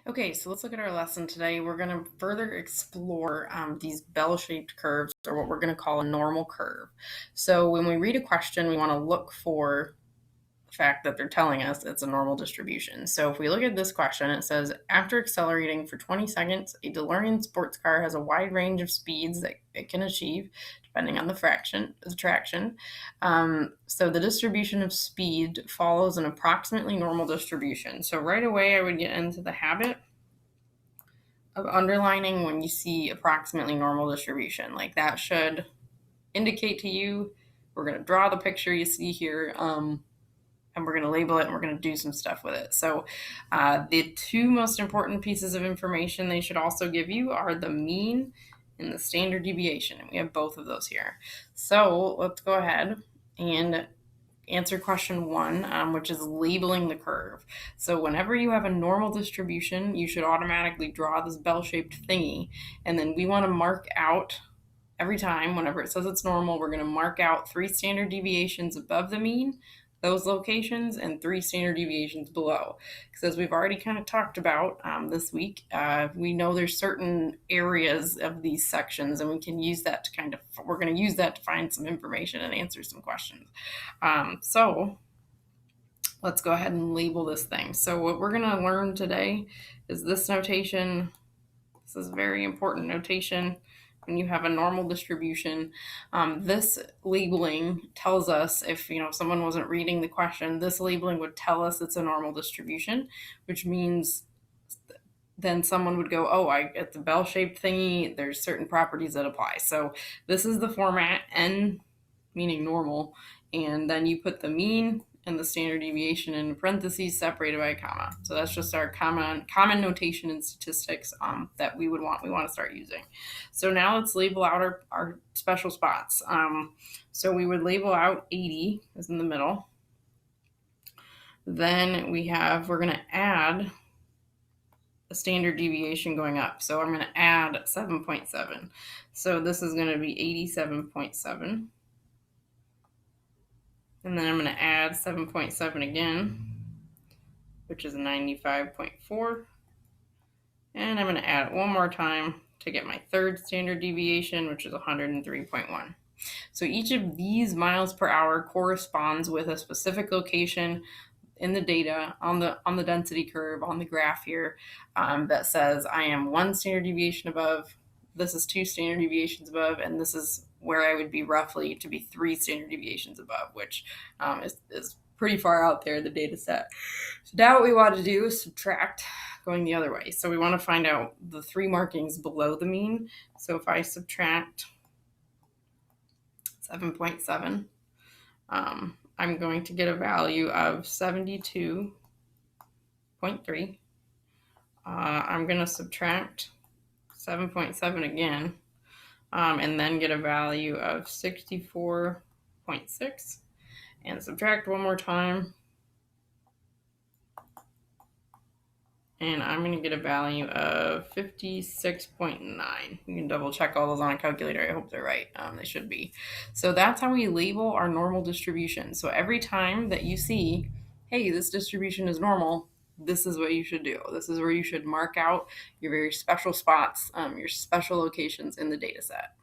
Okay, so let's look at our lesson today. We're going to further explore these bell-shaped curves, or what we're going to call a normal curve. So when we read a question, we want to look for the fact that they're telling us it's a normal distribution. So if we look at this question, it says, after accelerating for 20 seconds, a DeLorean sports car has a wide range of speeds that it can achieve, depending on the traction. So the distribution of speed follows an approximately normal distribution. So right away, I would get into the habit of underlining when you see approximately normal distribution. Like that should indicate to you, we're going to draw the picture you see here, and we're going to label it, and we're going to do some stuff with it. So the two most important pieces of information they should also give you are the mean and the standard deviation. And we have both of those here. So let's go ahead and answer question one, which is labeling the curve. So whenever you have a normal distribution, you should automatically draw this bell-shaped thingy, and then we want to mark out every time. Whenever it says it's normal, we're going to mark out 3 standard deviations above the mean, those locations, and 3 standard deviations below. Because as we've already kind of talked about this week, we know there's certain areas of these sections, and we can use that to we're going to use that to find some information and answer some questions. So let's go ahead and label this thing. So what we're going to learn today is this notation. This is very important notation when you have a normal distribution. This labeling tells us, if someone wasn't reading the question, this labeling would tell us it's a normal distribution, which means then someone would go, oh, at the bell-shaped thingy, there's certain properties that apply. So this is the format, n meaning normal, and then you put the mean and the standard deviation in parentheses separated by a comma. So that's just our common notation in statistics that we want to start using. So now let's label out our special spots. So we would label out 80 is in the middle. Then we're going to add a standard deviation going up. So I'm going to add 7.7. So this is going to be 87.7. And then I'm going to add 7.7 again, which is 95.4. And I'm going to add it one more time to get my third standard deviation, which is 103.1. So each of these miles per hour corresponds with a specific location in the data on the density curve on the graph here that says I am 1 standard deviation above, this is 2 standard deviations above, and this is where I would be roughly to be 3 standard deviations above, which is pretty far out there in the data set. So now what we want to do is subtract going the other way. So we want to find out the 3 markings below the mean. So if I subtract 7.7, I'm going to get a value of 72.3. I'm going to subtract 7.7 again, and then get a value of 64.6, and subtract one more time, and I'm going to get a value of 56.9. You can double check all those on a calculator. I hope they're right. They should be. So that's how we label our normal distribution. So every time that you see, hey, this distribution is normal, this is what you should do. This is where you should mark out your very special spots, your special locations in the data set.